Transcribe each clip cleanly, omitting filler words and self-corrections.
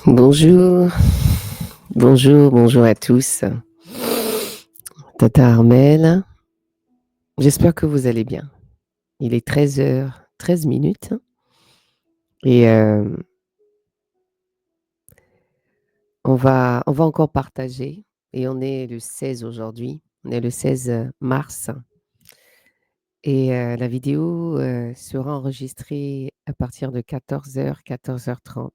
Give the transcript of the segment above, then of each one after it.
Bonjour, bonjour à tous. Tata Armelle, j'espère que vous allez bien. Il est 13h13 et on va encore partager et on est le 16 aujourd'hui. On est le 16 mars et la vidéo, sera enregistrée à partir de 14h-14h30.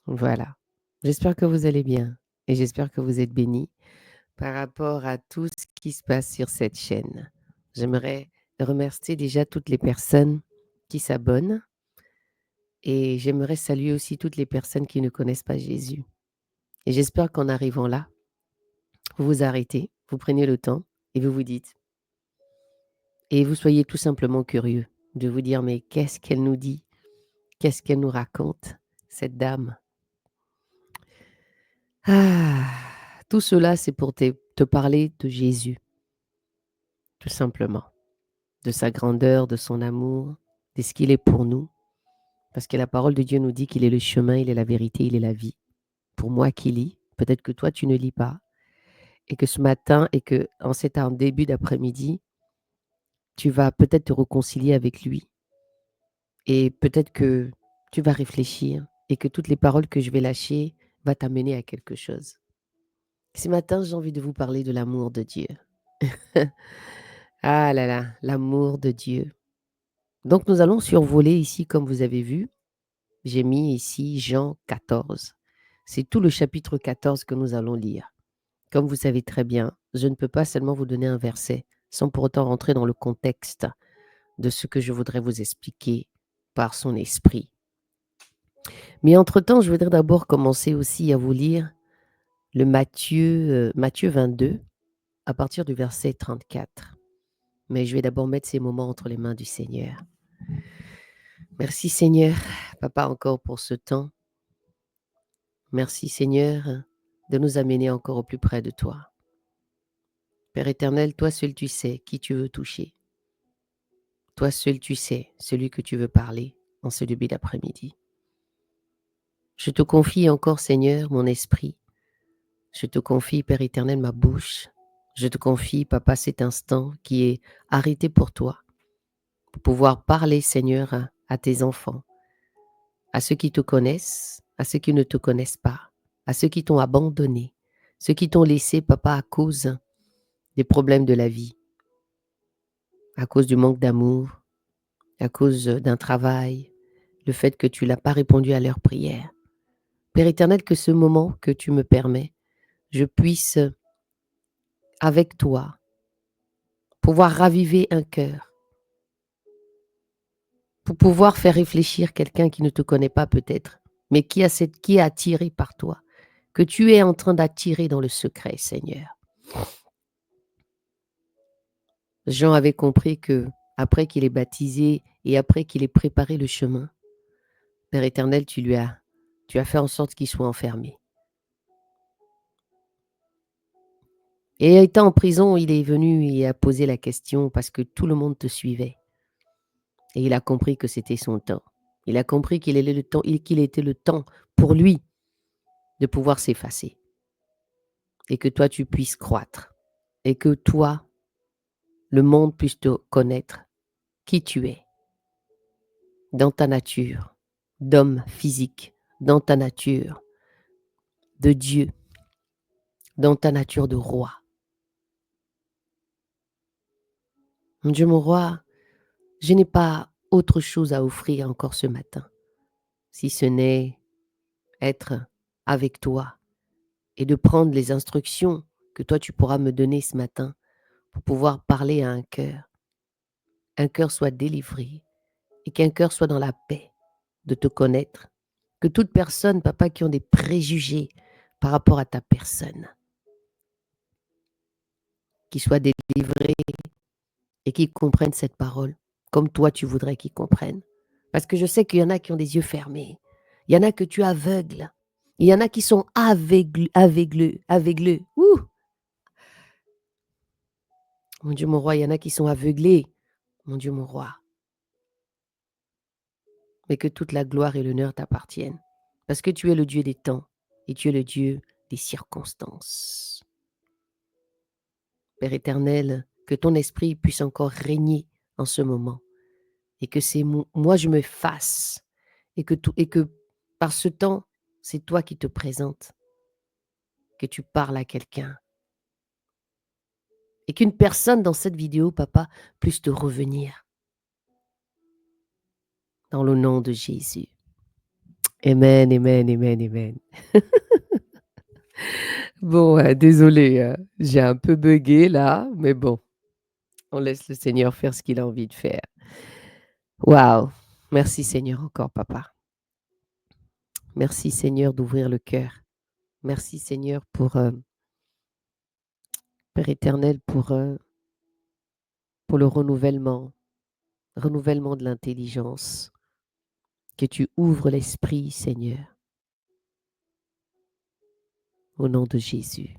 Voilà. J'espère que vous allez bien et j'espère que vous êtes bénis par rapport à tout ce qui se passe sur cette chaîne. J'aimerais remercier déjà toutes les personnes qui s'abonnent et j'aimerais saluer aussi toutes les personnes qui ne connaissent pas Jésus. Et j'espère qu'en arrivant là, vous vous arrêtez, vous prenez le temps et vous vous dites, et vous soyez tout simplement curieux de vous dire, mais qu'est-ce qu'elle nous dit? Qu'est-ce qu'elle nous raconte, cette dame? Ah, tout cela, c'est pour te parler de Jésus, tout simplement, de sa grandeur, de son amour, de ce qu'il est pour nous. Parce que la parole de Dieu nous dit qu'il est le chemin, il est la vérité, il est la vie. Pour moi qui lis, peut-être que toi tu ne lis pas, et que ce matin, et que en cet en début d'après-midi, tu vas peut-être te réconcilier avec lui, et peut-être que tu vas réfléchir, et que toutes les paroles que je vais lâcher va t'amener à quelque chose. Ce matin, j'ai envie de vous parler de l'amour de Dieu. Ah là là, l'amour de Dieu. Donc nous allons survoler ici, comme vous avez vu, j'ai mis ici Jean 14. C'est tout le chapitre 14 que nous allons lire. Comme vous savez très bien, je ne peux pas seulement vous donner un verset sans pour autant rentrer dans le contexte de ce que je voudrais vous expliquer par son esprit. Mais entre-temps, je voudrais d'abord commencer aussi à vous lire le Matthieu 22 à partir du verset 34. Mais je vais d'abord mettre ces moments entre les mains du Seigneur. Merci Seigneur, Papa, encore pour ce temps. Merci Seigneur de nous amener encore au plus près de toi. Père éternel, toi seul tu sais qui tu veux toucher. Toi seul tu sais celui que tu veux parler en ce début d'après-midi. Je te confie encore Seigneur mon esprit. Je te confie Père éternel ma bouche. Je te confie Papa cet instant qui est arrêté pour toi. Pour pouvoir parler Seigneur à tes enfants. À ceux qui te connaissent, à ceux qui ne te connaissent pas. À ceux qui t'ont abandonné. Ceux qui t'ont laissé Papa à cause des problèmes de la vie. À cause du manque d'amour, à cause d'un travail, le fait que tu n'as pas répondu à leurs prières. Père éternel, que ce moment que tu me permets, je puisse, avec toi, pouvoir raviver un cœur, pour pouvoir faire réfléchir quelqu'un qui ne te connaît pas peut-être, mais qui est attiré par toi, que tu es en train d'attirer dans le secret, Seigneur. Jean avait compris que, après qu'il ait baptisé et après qu'il ait préparé le chemin, Père éternel, tu as fait en sorte qu'il soit enfermé. Et étant en prison, il est venu et a posé la question parce que tout le monde te suivait. Et il a compris que c'était son temps. Il a compris qu'il était le temps pour lui de pouvoir s'effacer. Et que toi, tu puisses croître. Et que toi, le monde puisse te connaître qui tu es. Dans ta nature d'homme physique. Dans ta nature de Dieu. Dans ta nature de roi. Mon Dieu, mon roi, je n'ai pas autre chose à offrir encore ce matin, si ce n'est être avec toi et de prendre les instructions que toi tu pourras me donner ce matin pour pouvoir parler à un cœur soit délivré et qu'un cœur soit dans la paix de te connaître, que toute personne, papa, qui ont des préjugés par rapport à ta personne, qui soit délivré et qui comprennent cette parole comme toi tu voudrais qu'ils comprennent. Parce que je sais qu'il y en a qui ont des yeux fermés, il y en a que tu aveugles, il y en a qui sont aveugleux. Ouh! Mon Dieu, mon roi, il y en a qui sont aveuglés. Mon Dieu, mon roi. Mais que toute la gloire et l'honneur t'appartiennent. Parce que tu es le Dieu des temps et tu es le Dieu des circonstances. Père éternel, que ton esprit puisse encore régner en ce moment et que c'est moi je me fasse et que par ce temps, c'est toi qui te présentes, que tu parles à quelqu'un et qu'une personne dans cette vidéo, papa, puisse te revenir dans le nom de Jésus. Amen, amen, amen, amen. Bon, désolé, j'ai un peu buggé là, mais bon, on laisse le Seigneur faire ce qu'il a envie de faire. Waouh! Merci Seigneur encore, papa. Merci Seigneur d'ouvrir le cœur. Merci Seigneur pour, Père éternel, pour le renouvellement de l'intelligence, que tu ouvres l'esprit, Seigneur, au nom de Jésus.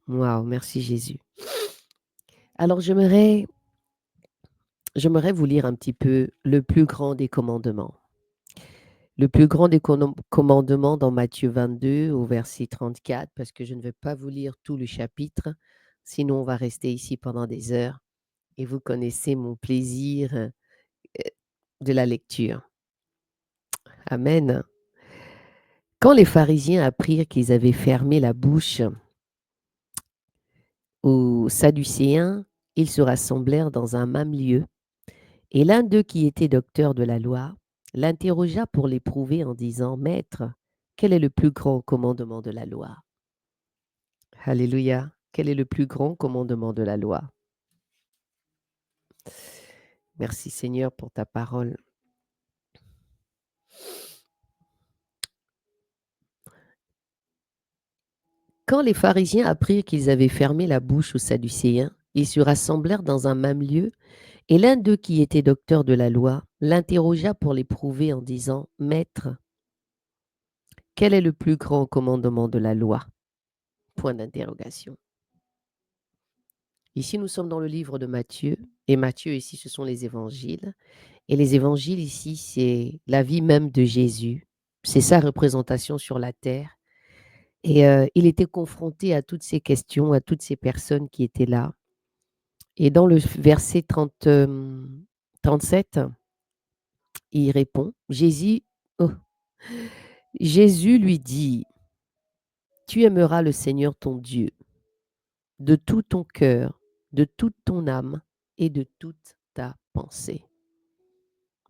Waouh, merci Jésus. Alors j'aimerais vous lire un petit peu le plus grand des commandements. Le plus grand des commandements dans Matthieu 22 au verset 34, parce que je ne vais pas vous lire tout le chapitre, sinon on va rester ici pendant des heures et vous connaissez mon plaisir de la lecture. Amen. Quand les pharisiens apprirent qu'ils avaient fermé la bouche aux Sadducéens, ils se rassemblèrent dans un même lieu, et l'un d'eux qui était docteur de la loi l'interrogea pour l'éprouver en disant: Maître, quel est le plus grand commandement de la loi? Alléluia. Quel est le plus grand commandement de la loi? Merci Seigneur pour ta parole. Quand les pharisiens apprirent qu'ils avaient fermé la bouche aux Sadducéens, ils se rassemblèrent dans un même lieu, et l'un d'eux qui était docteur de la loi l'interrogea pour l'éprouver en disant: Maître, quel est le plus grand commandement de la loi? Point d'interrogation. Ici, nous sommes dans le livre de Matthieu, et Matthieu, ici, ce sont les évangiles. Et les évangiles, ici, c'est la vie même de Jésus. C'est sa représentation sur la terre. Et il était confronté à toutes ces questions, à toutes ces personnes qui étaient là. Et dans le verset 37, il répond, Jésus lui dit: Tu aimeras le Seigneur ton Dieu de tout ton cœur, de toute ton âme et de toute ta pensée.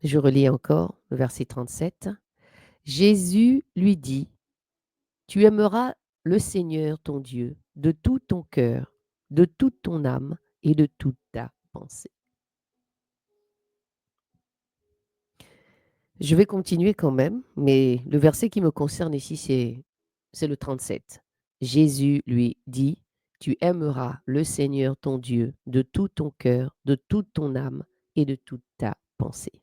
Je relis encore le verset 37. Jésus lui dit: Tu aimeras le Seigneur ton Dieu de tout ton cœur, de toute ton âme et de toute ta pensée. Je vais continuer quand même, mais le verset qui me concerne ici, c'est le 37. Jésus lui dit: Tu aimeras le Seigneur ton Dieu de tout ton cœur, de toute ton âme et de toute ta pensée.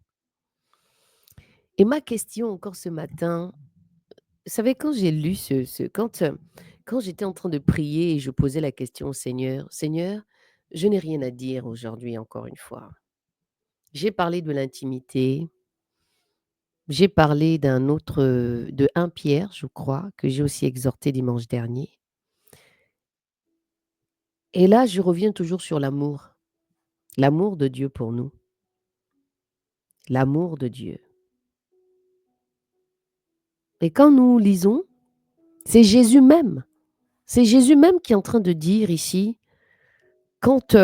Et ma question encore ce matin, vous savez, quand j'ai lu quand j'étais en train de prier et je posais la question au Seigneur: Seigneur, je n'ai rien à dire aujourd'hui encore une fois. J'ai parlé de l'intimité, j'ai parlé de 1 Pierre, je crois, que j'ai aussi exhorté dimanche dernier. Et là, je reviens toujours sur l'amour de Dieu pour nous, l'amour de Dieu. Et quand nous lisons, c'est Jésus même qui est en train de dire ici, quand,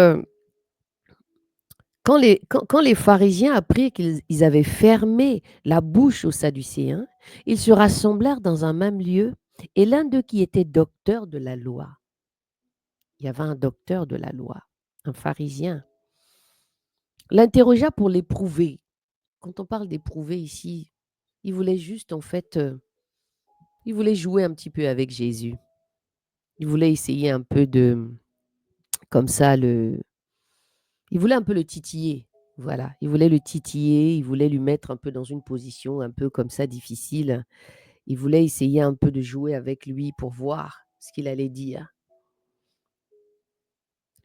quand les pharisiens apprirent qu'ils avaient fermé la bouche aux Sadducéens, ils se rassemblèrent dans un même lieu, et l'un d'eux qui était docteur de la loi, il y avait un docteur de la loi, un pharisien, l'interrogea pour l'éprouver. Quand on parle d'éprouver ici, il voulait juste en fait, il voulait jouer un petit peu avec Jésus. Il voulait essayer un peu comme ça, il voulait un peu le titiller. Voilà, il voulait le titiller, il voulait lui mettre un peu dans une position un peu comme ça difficile. Il voulait essayer un peu de jouer avec lui pour voir ce qu'il allait dire.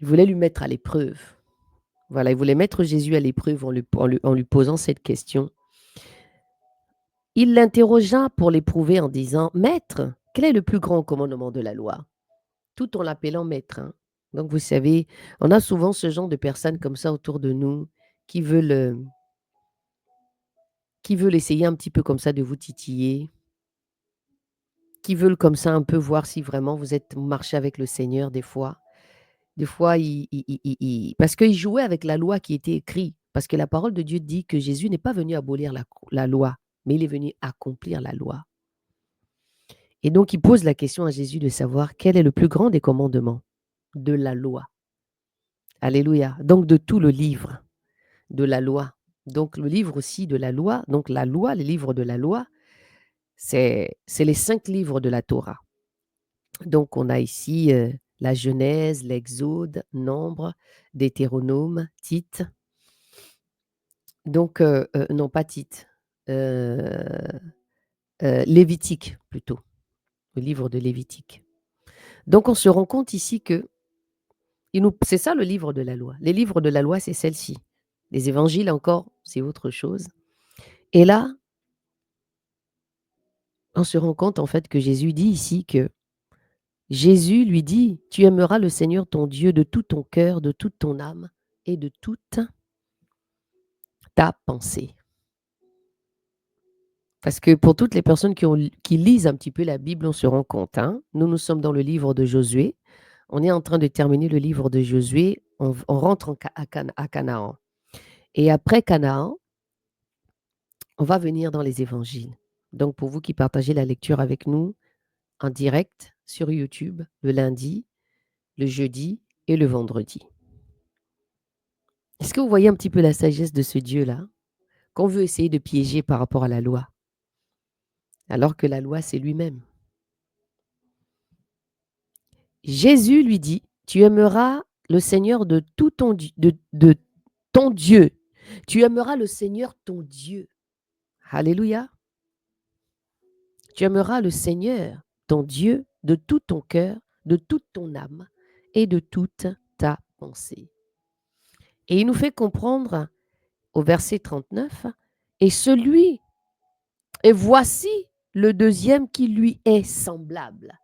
Il voulait lui mettre à l'épreuve. Voilà, il voulait mettre Jésus à l'épreuve en lui posant cette question. Il l'interrogea pour l'éprouver en disant: «Maître, quel est le plus grand commandement de la loi?» Tout en l'appelant maître, hein. Donc vous savez, on a souvent ce genre de personnes comme ça autour de nous qui veulent, qui veulent essayer un petit peu comme ça de vous titiller, qui veulent comme ça un peu voir si vraiment vous marchez avec le Seigneur des fois. Des fois, ils parce qu'ils jouaient avec la loi qui était écrite. Parce que la parole de Dieu dit que Jésus n'est pas venu abolir la loi, mais il est venu accomplir la loi. Et donc, ils posent la question à Jésus de savoir quel est le plus grand des commandements de la loi. Alléluia. Donc, de tout le livre de la loi. Donc, le livre aussi de la loi. Donc, la loi, les livres de la loi, c'est les 5 livres de la Torah. Donc, on a ici la Genèse, l'Exode, Nombre, Deutéronome, Tite. Donc, non, pas Tite, heu Lévitique plutôt, le livre de Lévitique. Donc on se rend compte ici que c'est ça le livre de la loi. Les livres de la loi, c'est celle-ci. Les évangiles encore, c'est autre chose. Et là, on se rend compte en fait que Jésus dit ici que Jésus lui dit: «Tu aimeras le Seigneur ton Dieu de tout ton cœur, de toute ton âme et de toute ta pensée». Parce que pour toutes les personnes qui lisent un petit peu la Bible, on se rend compte, hein, nous sommes dans le livre de Josué. On est en train de terminer le livre de Josué. On rentre à Canaan. Et après Canaan, on va venir dans les évangiles. Donc, pour vous qui partagez la lecture avec nous en direct sur YouTube, le lundi, le jeudi et le vendredi. Est-ce que vous voyez un petit peu la sagesse de ce Dieu-là, qu'on veut essayer de piéger par rapport à la loi, alors que la loi, c'est lui-même? Jésus lui dit: «Tu aimeras le Seigneur de tout de ton Dieu. Tu aimeras le Seigneur ton Dieu». Alléluia. Tu aimeras le Seigneur ton Dieu de tout ton cœur, de toute ton âme et de toute ta pensée. Et il nous fait comprendre au verset 39: «Et celui et voici le deuxième qui lui est semblable.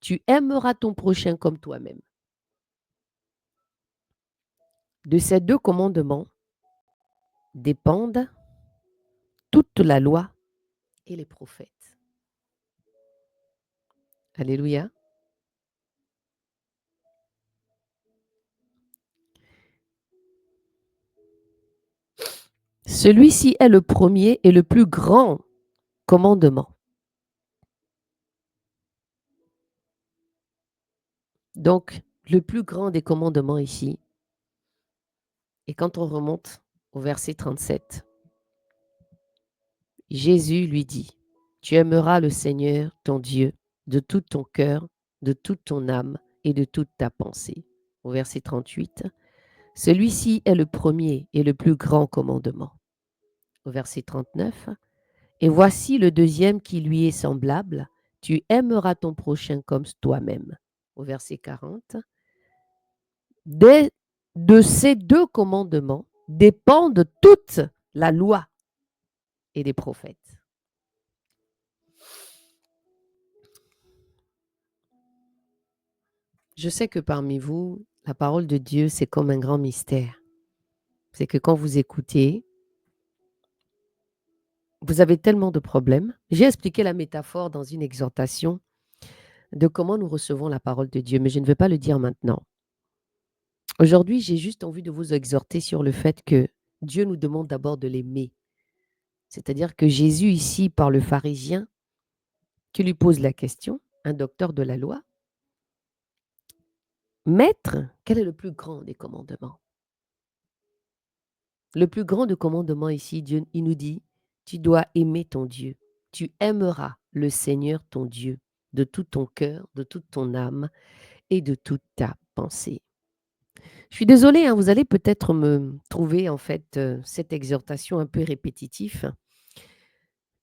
Tu aimeras ton prochain comme toi-même». De ces 2 commandements dépendent toute la loi et les prophètes. Alléluia. Celui-ci est le premier et le plus grand commandement. Donc, le plus grand des commandements ici, et quand on remonte au verset 37, Jésus lui dit: «Tu aimeras le Seigneur ton Dieu de tout ton cœur, de toute ton âme et de toute ta pensée». Au verset 38, celui-ci est le premier et le plus grand commandement. Au verset 39, et voici le deuxième qui lui est semblable: tu aimeras ton prochain comme toi-même. Au verset 40, de ces 2 commandements dépendent toute la loi et les prophètes. Je sais que parmi vous, la parole de Dieu, c'est comme un grand mystère. C'est que quand vous écoutez, vous avez tellement de problèmes. J'ai expliqué la métaphore dans une exhortation de comment nous recevons la parole de Dieu, mais je ne vais pas le dire maintenant. Aujourd'hui, j'ai juste envie de vous exhorter sur le fait que Dieu nous demande d'abord de l'aimer. C'est-à-dire que Jésus ici, par le pharisien, qui lui pose la question, un docteur de la loi: «Maître, quel est le plus grand des commandements?» Le plus grand des commandements ici, Dieu, il nous dit: «Tu dois aimer ton Dieu. Tu aimeras le Seigneur ton Dieu de tout ton cœur, de toute ton âme et de toute ta pensée». Je suis désolée, hein, vous allez peut-être me trouver en fait, cette exhortation un peu répétitif,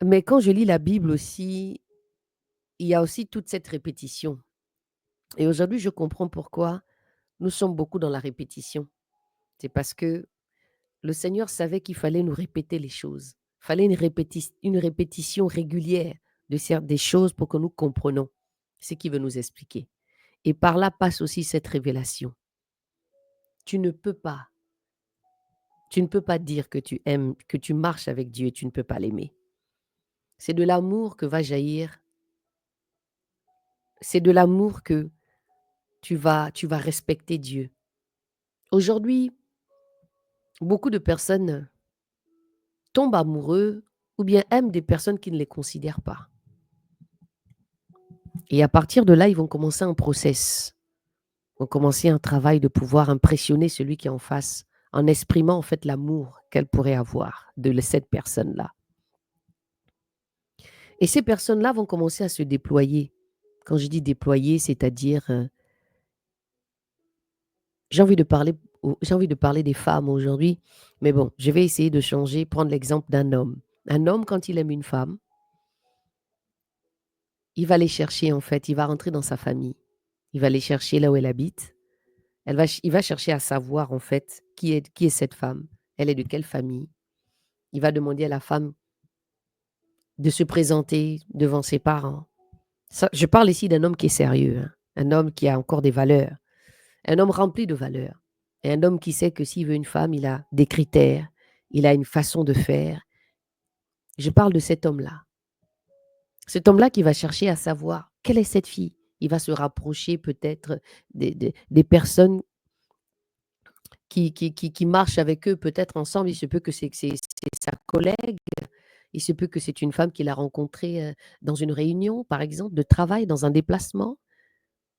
mais quand je lis la Bible aussi, il y a aussi toute cette répétition et aujourd'hui, je comprends pourquoi nous sommes beaucoup dans la répétition. C'est parce que le Seigneur savait qu'il fallait nous répéter les choses. Fallait une répétition régulière des choses pour que nous comprenions ce qu'il veut nous expliquer. Et par là passe aussi cette révélation. Tu ne peux pas, tu ne peux pas dire que tu aimes, que tu marches avec Dieu et tu ne peux pas l'aimer. C'est de l'amour que va jaillir, c'est de l'amour que tu vas respecter Dieu. Aujourd'hui, beaucoup de personnes tombent amoureux ou bien aiment des personnes qui ne les considèrent pas. Et à partir de là, ils vont commencer un process, vont commencer un travail de pouvoir impressionner celui qui est en face en exprimant en fait l'amour qu'elle pourrait avoir de cette personne-là. Et ces personnes-là vont commencer à se déployer. Quand je dis déployer, c'est-à-dire, j'ai envie de parler des femmes aujourd'hui, mais bon, je vais essayer de changer, prendre l'exemple d'un homme. Un homme, quand il aime une femme, il va aller chercher en fait, il va rentrer dans sa famille. Il va aller chercher là où elle habite. Il va chercher à savoir en fait qui est cette femme. Elle est de quelle famille. Il va demander à la femme de se présenter devant ses parents. Ça, je parle ici d'un homme qui est sérieux, hein, un homme qui a encore des valeurs, un homme rempli de valeurs, et un homme qui sait que s'il veut une femme, il a des critères, il a une façon de faire. Je parle de cet homme-là. Cet homme-là qui va chercher à savoir quelle est cette fille. Il va se rapprocher peut-être des personnes qui marchent avec eux, peut-être ensemble. Il se peut que c'est sa collègue. Il se peut que c'est une femme qu'il a rencontrée dans une réunion, par exemple, de travail, dans un déplacement.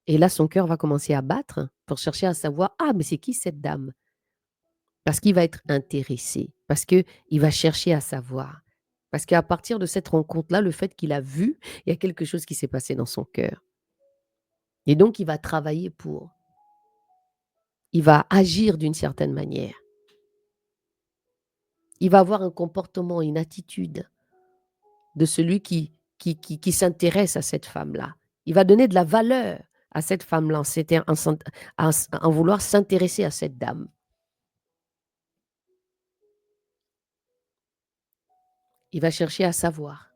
Et là, son cœur va commencer à battre pour chercher à savoir, ah, mais c'est qui cette dame? Parce qu'il va être intéressé, parce qu'il va chercher à savoir. Parce qu'à partir de cette rencontre-là, le fait qu'il a vu, il y a quelque chose qui s'est passé dans son cœur. Et donc, il va travailler pour. Il va agir d'une certaine manière. Il va avoir un comportement, une attitude de celui qui s'intéresse à cette femme-là. Il va donner de la valeur à cette femme-là en vouloir s'intéresser à cette dame. Il va chercher à savoir.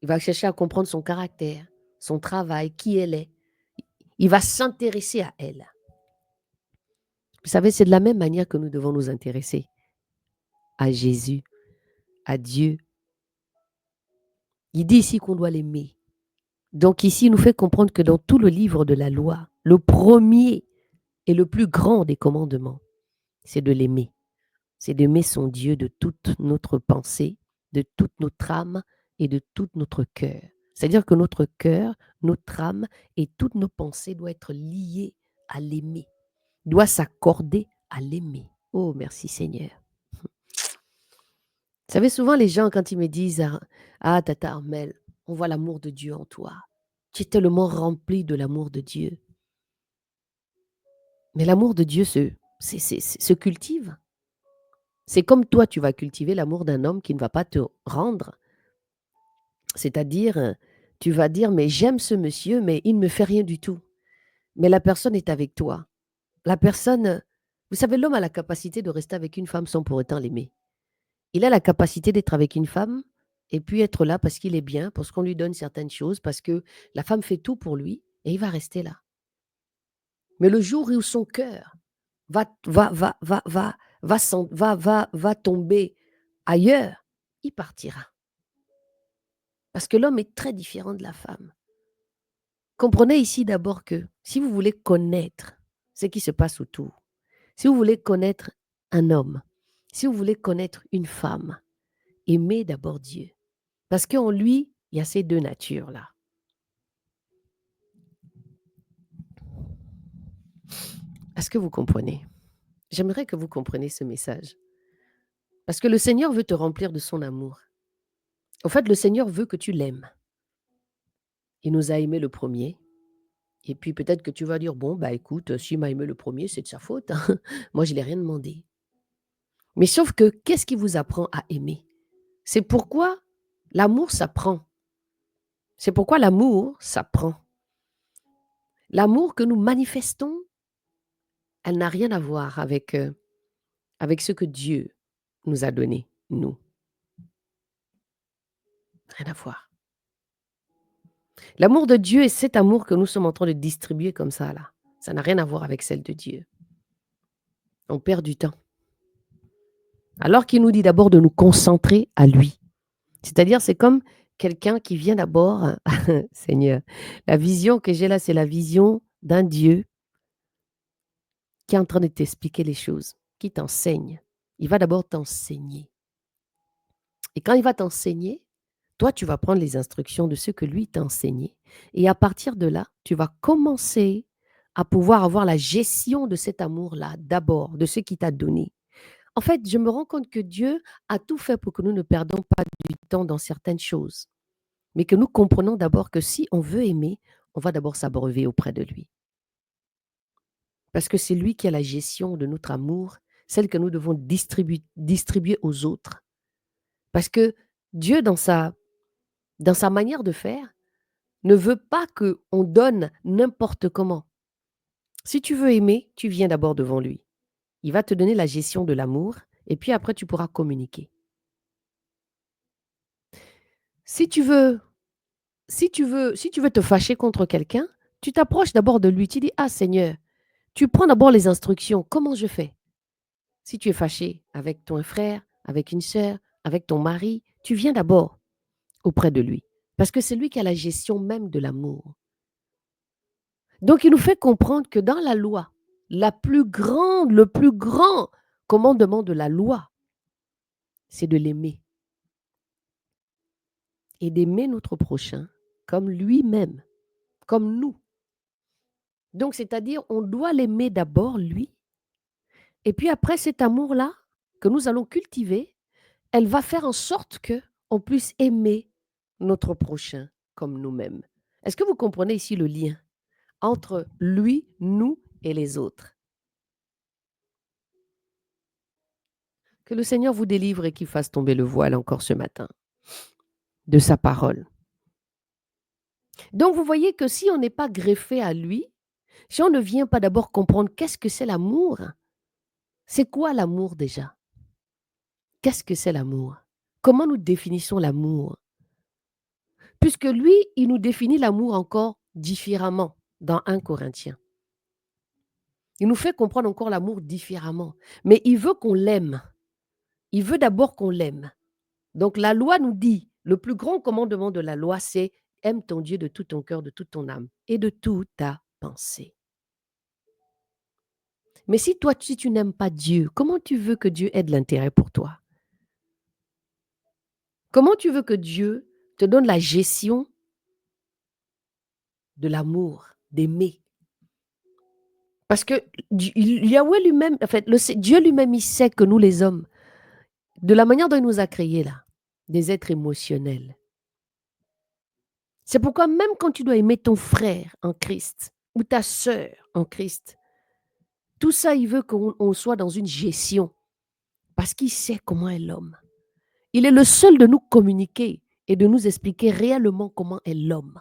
Il va chercher à comprendre son caractère, son travail, qui elle est. Il va s'intéresser à elle. Vous savez, c'est de la même manière que nous devons nous intéresser à Jésus, à Dieu. Il dit ici qu'on doit l'aimer. Donc ici, il nous fait comprendre que dans tout le livre de la loi, le premier et le plus grand des commandements, c'est de l'aimer. C'est d'aimer son Dieu de toute notre pensée, de toute notre âme et de tout notre cœur. C'est-à-dire que notre cœur, notre âme et toutes nos pensées doivent être liées à l'aimer, doivent s'accorder à l'aimer. Oh, merci Seigneur. Vous savez, souvent les gens, quand ils me disent, ah, Tata Armel, on voit l'amour de Dieu en toi. Tu es tellement rempli de l'amour de Dieu. Mais l'amour de Dieu se cultive. C'est comme toi, tu vas cultiver l'amour d'un homme qui ne va pas te rendre. C'est-à-dire, tu vas dire, mais j'aime ce monsieur, mais il ne me fait rien du tout. Mais la personne est avec toi. La personne, vous savez, l'homme a la capacité de rester avec une femme sans pour autant l'aimer. Il a la capacité d'être avec une femme et puis être là parce qu'il est bien, parce qu'on lui donne certaines choses, parce que la femme fait tout pour lui et il va rester là. Mais le jour où son cœur va, va, va, va, va, va tomber ailleurs, il partira. Parce que l'homme est très différent de la femme. Comprenez ici d'abord que si vous voulez connaître ce qui se passe autour, si vous voulez connaître un homme, si vous voulez connaître une femme, aimez d'abord Dieu. Parce qu'en lui, il y a ces deux natures-là. Est-ce que vous comprenez? J'aimerais que vous compreniez ce message. Parce que le Seigneur veut te remplir de son amour. En fait, le Seigneur veut que tu l'aimes. Il nous a aimé le premier. Et puis peut-être que tu vas dire, bon, bah écoute, s'il m'a aimé le premier, c'est de sa faute, hein. Moi, je ne l'ai rien demandé. Mais sauf que, qu'est-ce qui vous apprend à aimer? C'est pourquoi l'amour s'apprend. C'est pourquoi l'amour s'apprend. L'amour que nous manifestons, elle n'a rien à voir avec ce que Dieu nous a donné, nous. Rien à voir. L'amour de Dieu est cet amour que nous sommes en train de distribuer comme ça là. Ça n'a rien à voir avec celle de Dieu. On perd du temps. Alors qu'il nous dit d'abord de nous concentrer à lui. C'est-à-dire, c'est comme quelqu'un qui vient d'abord, Seigneur, la vision que j'ai là, c'est la vision d'un Dieu qui est en train de t'expliquer les choses, qui t'enseigne. Il va d'abord t'enseigner. Et quand il va t'enseigner, toi, tu vas prendre les instructions de ce que lui t'a enseigné. Et à partir de là, tu vas commencer à pouvoir avoir la gestion de cet amour-là, d'abord, de ce qu'il t'a donné. En fait, je me rends compte que Dieu a tout fait pour que nous ne perdons pas du temps dans certaines choses, mais que nous comprenons d'abord que si on veut aimer, on va d'abord s'abreuver auprès de lui. Parce que c'est lui qui a la gestion de notre amour, celle que nous devons distribuer aux autres. Parce que Dieu, dans sa manière de faire, ne veut pas qu'on donne n'importe comment. Si tu veux aimer, tu viens d'abord devant lui. Il va te donner la gestion de l'amour et puis après, tu pourras communiquer. Si tu veux, si tu veux te fâcher contre quelqu'un, tu t'approches d'abord de lui. Tu dis, ah Seigneur, tu prends d'abord les instructions. Comment je fais? Si tu es fâché avec ton frère, avec une sœur, avec ton mari, tu viens d'abord auprès de lui. Parce que c'est lui qui a la gestion même de l'amour. Donc, il nous fait comprendre que dans la loi, le plus grand commandement de la loi, c'est de l'aimer et d'aimer notre prochain comme lui-même, comme nous. Donc, c'est-à-dire, on doit l'aimer d'abord, lui, et puis après cet amour-là que nous allons cultiver, elle va faire en sorte que on puisse aimer notre prochain comme nous-mêmes. Est-ce que vous comprenez ici le lien entre lui, nous et les autres? Que le Seigneur vous délivre et qu'il fasse tomber le voile encore ce matin de sa parole. Donc, vous voyez que si on n'est pas greffé à lui, si on ne vient pas d'abord comprendre qu'est-ce que c'est l'amour, c'est quoi l'amour déjà? Qu'est-ce que c'est l'amour? Comment nous définissons l'amour? Puisque lui, il nous définit l'amour encore différemment dans 1 Corinthiens. Il nous fait comprendre encore l'amour différemment. Mais il veut qu'on l'aime. Il veut d'abord qu'on l'aime. Donc la loi nous dit, le plus grand commandement de la loi, c'est aime ton Dieu de tout ton cœur, de toute ton âme et de toute ta pensée. Mais si toi, si tu n'aimes pas Dieu, comment tu veux que Dieu ait de l'intérêt pour toi? Comment tu veux que Dieu te donne la gestion de l'amour, d'aimer? Parce que Yahweh lui-même, en fait, Dieu lui-même, il sait que nous, les hommes, de la manière dont il nous a créés là, des êtres émotionnels. C'est pourquoi même quand tu dois aimer ton frère en Christ ou ta sœur en Christ, tout ça, il veut qu'on soit dans une gestion parce qu'il sait comment est l'homme. Il est le seul de nous communiquer et de nous expliquer réellement comment est l'homme.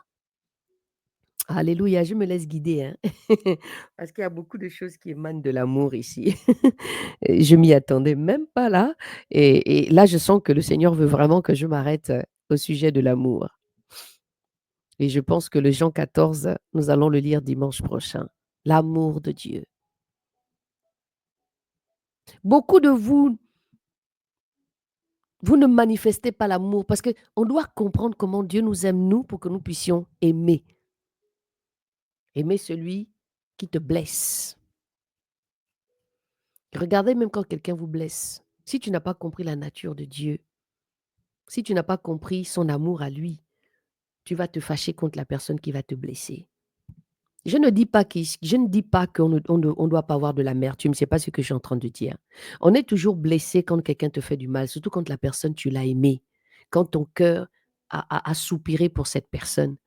Alléluia, je me laisse guider, hein. Parce qu'il y a beaucoup de choses qui émanent de l'amour ici. Et je m'y attendais même pas là. Et là, je sens que le Seigneur veut vraiment que je m'arrête au sujet de l'amour. Et je pense que le Jean 14, nous allons le lire dimanche prochain. L'amour de Dieu. Beaucoup de vous, vous ne manifestez pas l'amour parce qu'on doit comprendre comment Dieu nous aime, nous, pour que nous puissions aimer. Aimer celui qui te blesse. Regardez même quand quelqu'un vous blesse. Si tu n'as pas compris la nature de Dieu, si tu n'as pas compris son amour à lui, tu vas te fâcher contre la personne qui va te blesser. Je ne dis pas qu'on ne doit pas avoir de l'amertume, ce n'est pas ce que je suis en train de dire. On est toujours blessé quand quelqu'un te fait du mal, surtout quand la personne, tu l'as aimée, quand ton cœur a soupiré pour cette personne.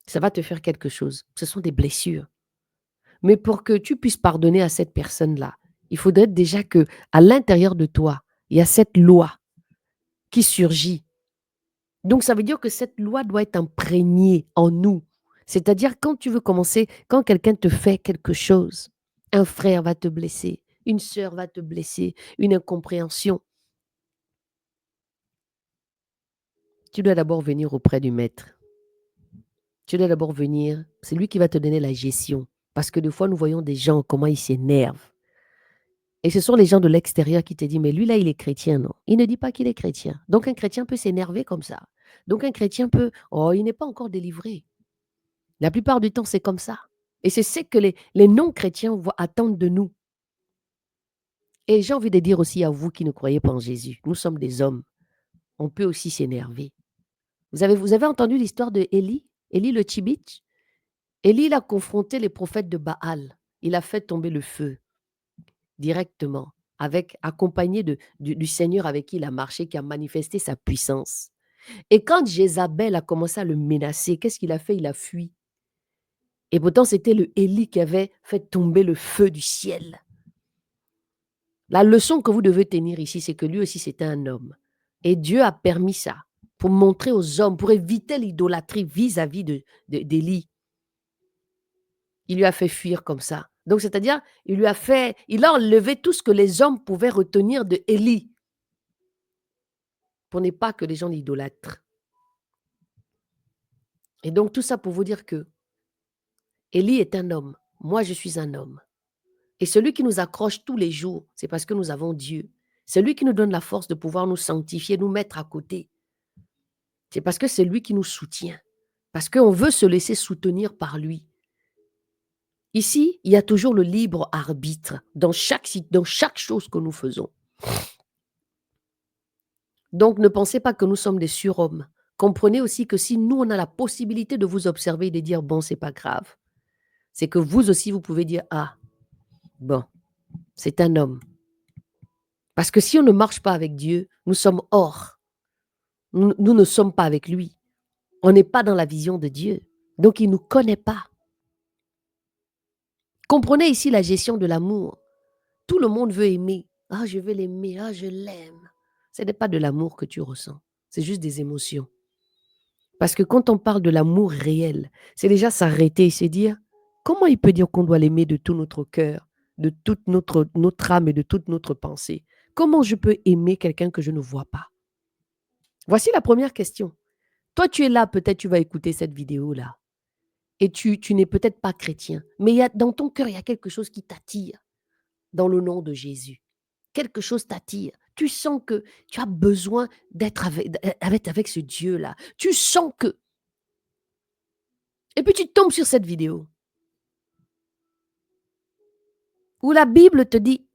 Ça va te faire quelque chose. Ce sont des blessures. Mais pour que tu puisses pardonner à cette personne-là, il faudrait déjà que à l'intérieur de toi, il y a cette loi qui surgit. Donc, ça veut dire que cette loi doit être imprégnée en nous. C'est-à-dire, quand tu veux commencer, quand quelqu'un te fait quelque chose, un frère va te blesser, une sœur va te blesser, une incompréhension. Tu dois d'abord venir auprès du maître. Tu dois d'abord venir. C'est lui qui va te donner la gestion. Parce que des fois, nous voyons des gens, comment ils s'énervent. Et ce sont les gens de l'extérieur qui te disent, mais lui là, il est chrétien, non? Il ne dit pas qu'il est chrétien. Donc un chrétien peut s'énerver comme ça. Donc un chrétien peut, oh, il n'est pas encore délivré. La plupart du temps, c'est comme ça. Et c'est ce que les non-chrétiens attendent de nous. Et j'ai envie de dire aussi à vous qui ne croyez pas en Jésus, nous sommes des hommes. On peut aussi s'énerver. Vous avez entendu l'histoire de Élie? Élie le Tchibitch? Élie, il a confronté les prophètes de Baal. Il a fait tomber le feu directement, accompagné du Seigneur avec qui il a marché, qui a manifesté sa puissance. Et quand Jézabel a commencé à le menacer, qu'est-ce qu'il a fait? Il a fui. Et pourtant, c'était le Élie qui avait fait tomber le feu du ciel. La leçon que vous devez tenir ici, c'est que lui aussi, c'était un homme. Et Dieu a permis ça pour montrer aux hommes, pour éviter l'idolâtrie vis-à-vis d'Élie. Il lui a fait fuir comme ça. Donc, c'est-à-dire, il a enlevé tout ce que les hommes pouvaient retenir de Élie pour ne pas que les gens l'idolâtrent. Et donc, tout ça pour vous dire que Élie est un homme. Moi, je suis un homme. Et celui qui nous accroche tous les jours, c'est parce que nous avons Dieu. C'est lui qui nous donne la force de pouvoir nous sanctifier, nous mettre à côté. C'est parce que c'est lui qui nous soutient. Parce qu'on veut se laisser soutenir par lui. Ici, il y a toujours le libre arbitre dans chaque chose que nous faisons. Donc, ne pensez pas que nous sommes des surhommes. Comprenez aussi que si nous, on a la possibilité de vous observer et de dire, bon, c'est pas grave, c'est que vous aussi, vous pouvez dire, ah, bon, c'est un homme. Parce que si on ne marche pas avec Dieu, nous sommes hors. Nous ne sommes pas avec lui. On n'est pas dans la vision de Dieu. Donc, il ne nous connaît pas. Comprenez ici la gestion de l'amour. Tout le monde veut aimer. Ah, je veux l'aimer. Ah, je l'aime. Ce n'est pas de l'amour que tu ressens. C'est juste des émotions. Parce que quand on parle de l'amour réel, c'est déjà s'arrêter et se dire, comment il peut dire qu'on doit l'aimer de tout notre cœur, de toute notre âme et de toute notre pensée? Comment je peux aimer quelqu'un que je ne vois pas? Voici la première question. Toi, tu es là, peut-être tu vas écouter cette vidéo-là. Et tu n'es peut-être pas chrétien. Mais dans ton cœur, il y a quelque chose qui t'attire dans le nom de Jésus. Quelque chose t'attire. Tu sens que tu as besoin d'être avec ce Dieu-là. Tu sens que... Et puis tu tombes sur cette vidéo où la Bible te dit,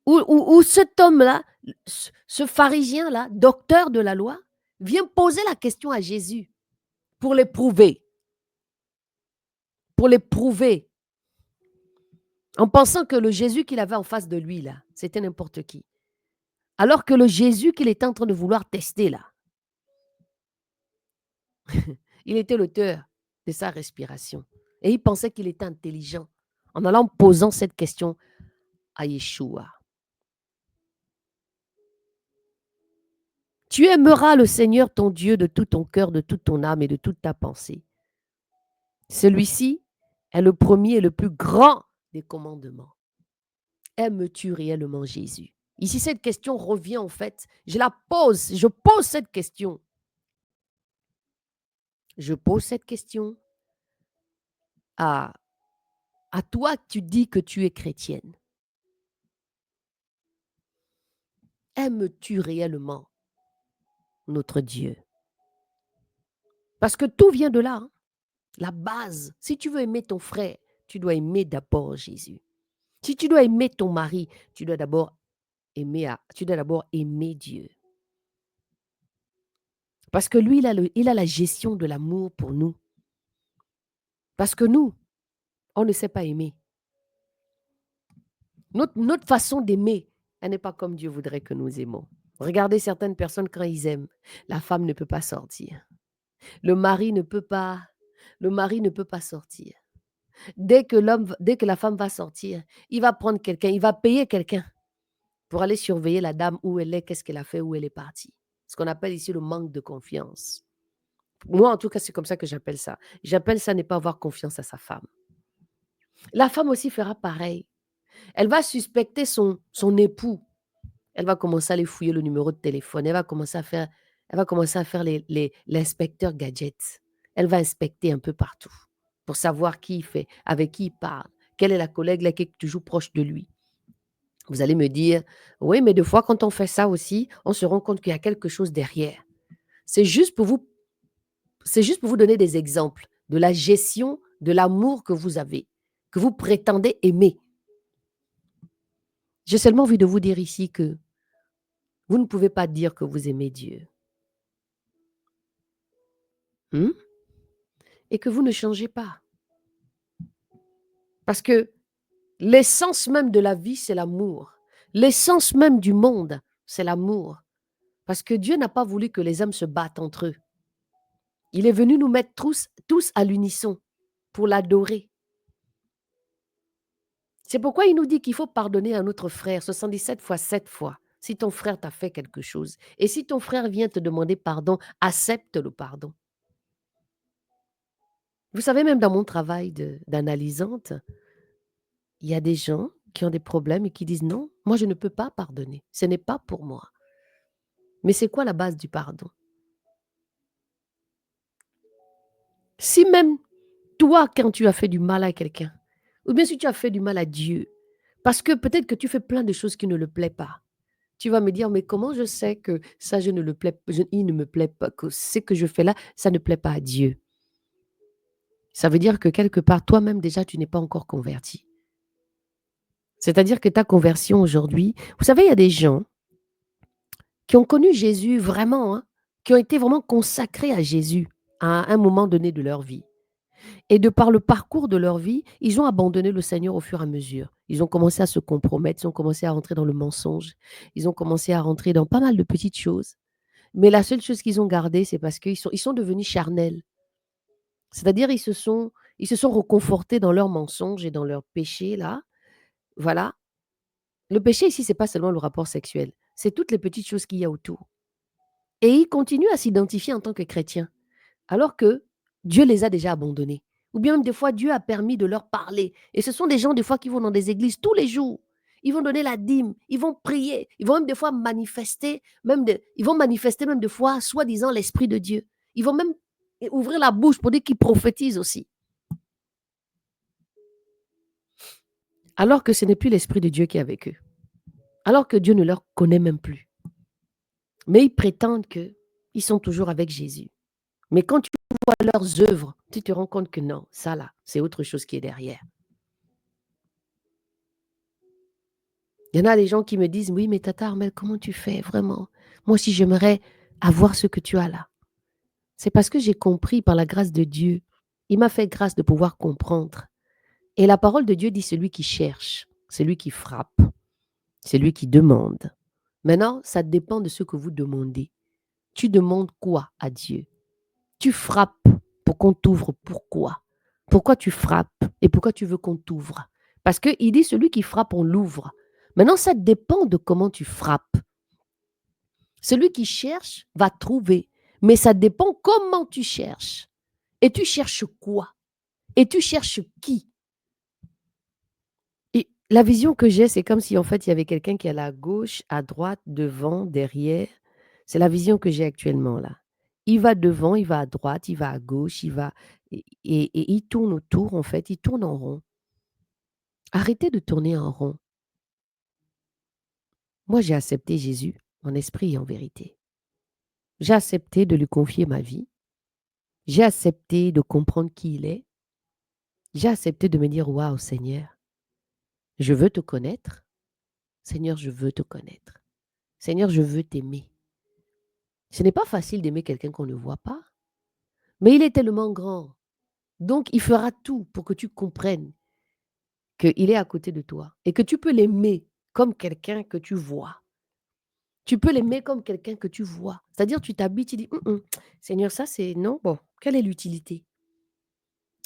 où cet homme-là, ce pharisien-là, docteur de la loi, vient poser la question à Jésus pour l'éprouver. Pour l'éprouver. En pensant que le Jésus qu'il avait en face de lui, là, c'était n'importe qui. Alors que le Jésus qu'il était en train de vouloir tester, là, il était l'auteur de sa respiration. Et il pensait qu'il était intelligent en allant posant cette question à Yeshua. Tu aimeras le Seigneur ton Dieu de tout ton cœur, de toute ton âme et de toute ta pensée. Celui-ci est le premier et le plus grand des commandements. Aimes-tu réellement Jésus? Ici, cette question revient en fait. Je pose cette question. Je pose cette question à toi, tu dis que tu es chrétienne. Aimes-tu réellement notre Dieu? Parce que tout vient de là. Hein? La base. Si tu veux aimer ton frère, tu dois aimer d'abord Jésus. Si tu dois aimer ton mari, tu dois d'abord aimer Dieu. Parce que lui, il a la gestion de l'amour pour nous. Parce que nous, on ne sait pas aimer. Notre façon d'aimer, elle n'est pas comme Dieu voudrait que nous aimons. Regardez certaines personnes quand ils aiment. La femme ne peut pas sortir. Le mari ne peut pas sortir. Dès que la femme va sortir, il va prendre quelqu'un, il va payer quelqu'un pour aller surveiller la dame où elle est, qu'est-ce qu'elle a fait, où elle est partie. Ce qu'on appelle ici le manque de confiance. Moi, en tout cas, c'est comme ça que j'appelle ça. J'appelle ça ne pas avoir confiance à sa femme. La femme aussi fera pareil. Elle va suspecter son époux. Elle va commencer à aller fouiller le numéro de téléphone. Elle va commencer à faire Elle va commencer à faire l'inspecteur gadget. Elle va inspecter un peu partout pour savoir qui il fait, avec qui il parle, quelle est la collègue là qui est toujours proche de lui. Vous allez me dire, oui, mais des fois, quand on fait ça aussi, on se rend compte qu'il y a quelque chose derrière. C'est juste pour vous, c'est juste pour vous donner des exemples de la gestion de l'amour que vous avez, que vous prétendez aimer. J'ai seulement envie de vous dire ici que vous ne pouvez pas dire que vous aimez Dieu. Hmm? Et que vous ne changez pas. Parce que l'essence même de la vie, c'est l'amour. L'essence même du monde, c'est l'amour. Parce que Dieu n'a pas voulu que les hommes se battent entre eux. Il est venu nous mettre tous à l'unisson pour l'adorer. C'est pourquoi il nous dit qu'il faut pardonner à notre frère 77 fois 7 fois si ton frère t'a fait quelque chose. Et si ton frère vient te demander pardon, accepte le pardon. Vous savez, même dans mon travail d'analysante, il y a des gens qui ont des problèmes et qui disent non, moi je ne peux pas pardonner. Ce n'est pas pour moi. Mais c'est quoi la base du pardon? Si même toi, quand tu as fait du mal à quelqu'un, ou bien si tu as fait du mal à Dieu, parce que peut-être que tu fais plein de choses qui ne le plaisent pas, tu vas me dire, mais comment je sais que ça, je ne le plais, il ne me plaît pas, que ce que je fais là, ça ne plaît pas à Dieu. Ça veut dire que quelque part, toi-même déjà, tu n'es pas encore converti. C'est-à-dire que ta conversion aujourd'hui, vous savez, il y a des gens qui ont connu Jésus vraiment, hein, qui ont été vraiment consacrés à Jésus à un moment donné de leur vie. Et de par le parcours de leur vie, ils ont abandonné le Seigneur au fur et à mesure. Ils ont commencé à se compromettre, ils ont commencé à rentrer dans le mensonge, ils ont commencé à rentrer dans pas mal de petites choses. Mais la seule chose qu'ils ont gardée, c'est parce qu'ils sont devenus charnels. C'est-à-dire, ils se sont reconfortés dans leurs mensonges et dans leurs péchés, là. Voilà. Le péché ici, c'est pas seulement le rapport sexuel, c'est toutes les petites choses qu'il y a autour. Et ils continuent à s'identifier en tant que chrétiens, alors que Dieu les a déjà abandonnés. Ou bien même des fois, Dieu a permis de leur parler. Et ce sont des gens, des fois, qui vont dans des églises tous les jours. Ils vont donner la dîme, ils vont prier, ils vont même des fois manifester, ils vont manifester même des fois, soi-disant, l'Esprit de Dieu. Ils vont même ouvrir la bouche pour dire qu'ils prophétisent aussi. Alors que ce n'est plus l'Esprit de Dieu qui est avec eux. Alors que Dieu ne leur connaît même plus. Mais ils prétendent qu'ils sont toujours avec Jésus. Mais quand tu vois leurs œuvres, tu te rends compte que non, ça là, c'est autre chose qui est derrière. Il y en a des gens qui me disent, oui, mais Tata Armel, comment tu fais vraiment? Moi aussi, j'aimerais avoir ce que tu as là. C'est parce que j'ai compris par la grâce de Dieu. Il m'a fait grâce de pouvoir comprendre. Et la parole de Dieu dit, celui qui cherche, celui qui frappe, celui qui demande. Maintenant, ça dépend de ce que vous demandez. Tu demandes quoi à Dieu? Tu frappes pour qu'on t'ouvre. Pourquoi? Pourquoi tu frappes et pourquoi tu veux qu'on t'ouvre? Parce qu'il dit celui qui frappe, on l'ouvre. Maintenant, ça dépend de comment tu frappes. Celui qui cherche va trouver, mais ça dépend comment tu cherches. Et tu cherches quoi? Et tu cherches qui? Et la vision que j'ai, c'est comme si en fait il y avait quelqu'un qui est à gauche, à droite, devant, derrière. C'est la vision que j'ai actuellement là. Il va devant, il va à droite, il va à gauche, il va et il tourne autour en fait, il tourne en rond. Arrêtez de tourner en rond. Moi, j'ai accepté Jésus en esprit et en vérité. J'ai accepté de lui confier ma vie. J'ai accepté de comprendre qui il est. J'ai accepté de me dire, waouh Seigneur, je veux te connaître. Seigneur, je veux te connaître. Seigneur, je veux t'aimer. Ce n'est pas facile d'aimer quelqu'un qu'on ne voit pas, mais il est tellement grand. Donc, il fera tout pour que tu comprennes qu'il est à côté de toi et que tu peux l'aimer comme quelqu'un que tu vois. Tu peux l'aimer comme quelqu'un que tu vois. C'est-à-dire, tu t'habilles, tu dis, Seigneur, ça c'est non, bon, quelle est l'utilité?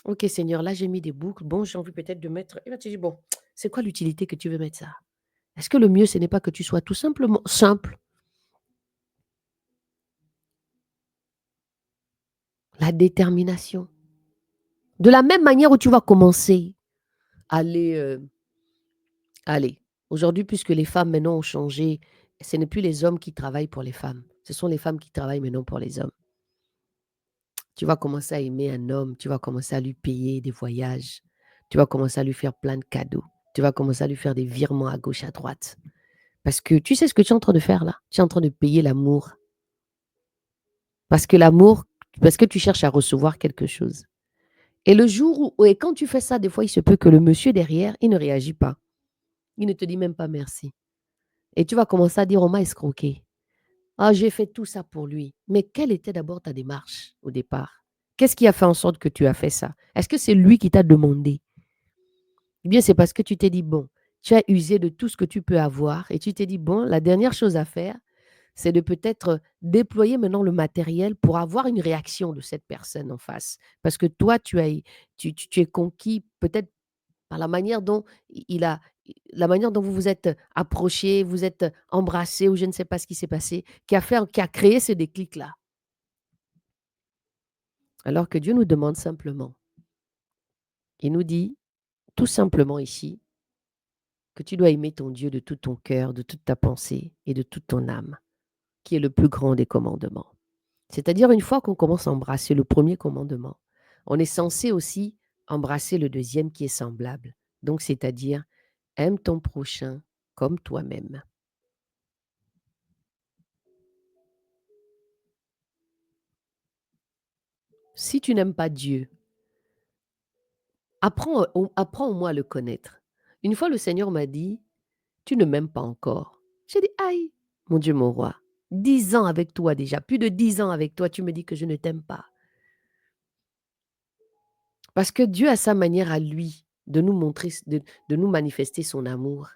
Ok, Seigneur, là j'ai mis des boucles, bon, j'ai envie peut-être de mettre. Et là, tu dis, bon, c'est quoi l'utilité que tu veux mettre ça? Est-ce que le mieux, ce n'est pas que tu sois tout simplement simple? La détermination. De la même manière où tu vas commencer à aller. Aujourd'hui, puisque les femmes maintenant ont changé, ce n'est plus les hommes qui travaillent pour les femmes. Ce sont les femmes qui travaillent maintenant pour les hommes. Tu vas commencer à aimer un homme, tu vas commencer à lui payer des voyages, tu vas commencer à lui faire plein de cadeaux, tu vas commencer à lui faire des virements à gauche, à droite. Parce que tu sais ce que tu es en train de faire là? Tu es en train de payer l'amour. Parce que l'amour, parce que tu cherches à recevoir quelque chose. Et le jour où, et quand tu fais ça, des fois, il se peut que le monsieur derrière, il ne réagit pas. Il ne te dit même pas merci. Et tu vas commencer à dire, on m'a escroqué. Ah, j'ai fait tout ça pour lui. Mais quelle était d'abord ta démarche au départ? Qu'est-ce qui a fait en sorte que tu as fait ça? Est-ce que c'est lui qui t'a demandé? Ou bien c'est parce que tu t'es dit, bon, tu as usé de tout ce que tu peux avoir et tu t'es dit, bon, la dernière chose à faire, c'est de peut-être déployer maintenant le matériel pour avoir une réaction de cette personne en face. Parce que toi, tu es conquis peut-être par la manière dont il a, la manière dont vous vous êtes approchés, vous êtes embrassés, ou je ne sais pas ce qui s'est passé, qui a créé ce déclic-là. Alors que Dieu nous demande simplement, il nous dit tout simplement ici que tu dois aimer ton Dieu de tout ton cœur, de toute ta pensée et de toute ton âme, qui est le plus grand des commandements. C'est-à-dire, une fois qu'on commence à embrasser le premier commandement, on est censé aussi embrasser le deuxième qui est semblable. Donc, c'est-à-dire, aime ton prochain comme toi-même. Si tu n'aimes pas Dieu, apprends au moins à le connaître. Une fois, le Seigneur m'a dit, tu ne m'aimes pas encore. J'ai dit, aïe, mon Dieu, mon roi, 10 ans avec toi déjà, plus de 10 ans avec toi, tu me dis que je ne t'aime pas. Parce que Dieu a sa manière à lui de nous montrer, de nous manifester son amour.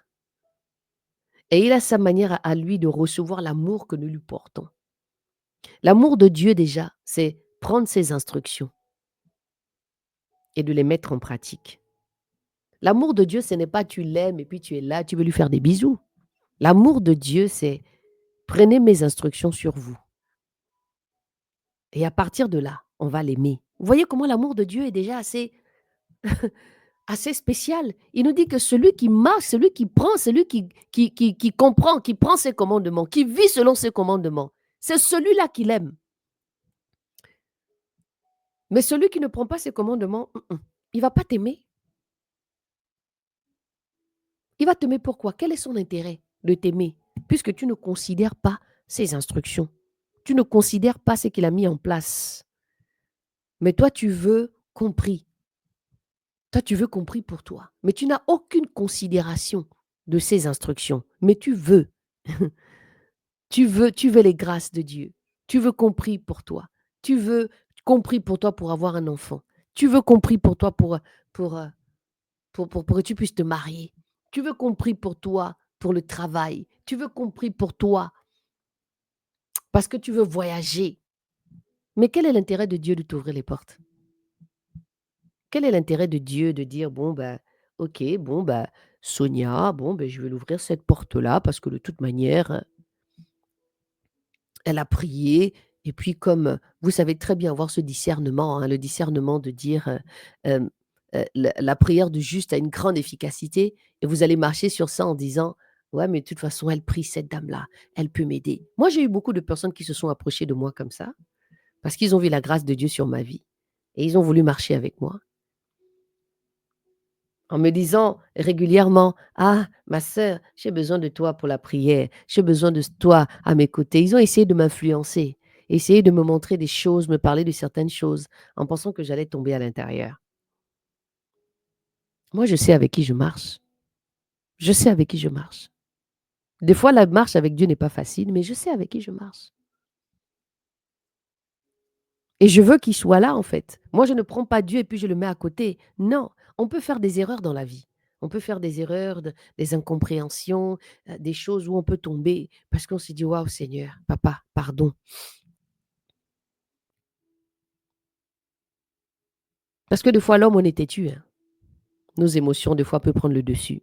Et il a sa manière à lui de recevoir l'amour que nous lui portons. L'amour de Dieu déjà, c'est prendre ses instructions et de les mettre en pratique. L'amour de Dieu, ce n'est pas tu l'aimes et puis tu es là, tu veux lui faire des bisous. L'amour de Dieu, c'est prenez mes instructions sur vous. Et à partir de là, on va l'aimer. Vous voyez comment l'amour de Dieu est déjà assez spécial. Il nous dit que celui qui marche, celui qui prend, celui qui comprend, qui prend ses commandements, qui vit selon ses commandements, c'est celui-là qu'il aime. Mais celui qui ne prend pas ses commandements, il ne va pas t'aimer. Il va t'aimer pourquoi? Quel est son intérêt de t'aimer? Puisque tu ne considères pas ses instructions. Tu ne considères pas ce qu'il a mis en place. Mais toi, tu veux compris. Toi, tu veux compris pour toi. Mais tu n'as aucune considération de ses instructions. Mais tu veux. Tu veux les grâces de Dieu. Tu veux compris pour toi. Tu veux compris pour toi pour avoir un enfant. Tu veux compris pour toi pour, euh, pour que tu puisses te marier. Tu veux compris pour toi pour le travail. Tu veux compris pour toi parce que tu veux voyager. Mais quel est l'intérêt de Dieu de t'ouvrir les portes? Quel est l'intérêt de Dieu de dire, bon, ben, ok, bon, ben, Sonia, bon, ben, je vais l'ouvrir cette porte-là parce que de toute manière, elle a prié. Et puis, comme vous savez très bien avoir ce discernement, hein, le discernement de dire la prière du juste a une grande efficacité, et vous allez marcher sur ça en disant, ouais, mais de toute façon, elle prie cette dame-là, elle peut m'aider. Moi, j'ai eu beaucoup de personnes qui se sont approchées de moi comme ça, parce qu'ils ont vu la grâce de Dieu sur ma vie, et ils ont voulu marcher avec moi. En me disant régulièrement, ah, ma sœur, j'ai besoin de toi pour la prière, j'ai besoin de toi à mes côtés. Ils ont essayé de m'influencer, essayé de me montrer des choses, me parler de certaines choses, en pensant que j'allais tomber à l'intérieur. Moi, je sais avec qui je marche. Je sais avec qui je marche. Des fois, la marche avec Dieu n'est pas facile, mais je sais avec qui je marche. Et je veux qu'il soit là, en fait. Moi, je ne prends pas Dieu et puis je le mets à côté. Non, on peut faire des erreurs dans la vie. On peut faire des erreurs, des incompréhensions, des choses où on peut tomber parce qu'on s'est dit, waouh, Seigneur, papa, pardon. Parce que des fois, l'homme, on est têtu, hein. Nos émotions, des fois, peuvent prendre le dessus.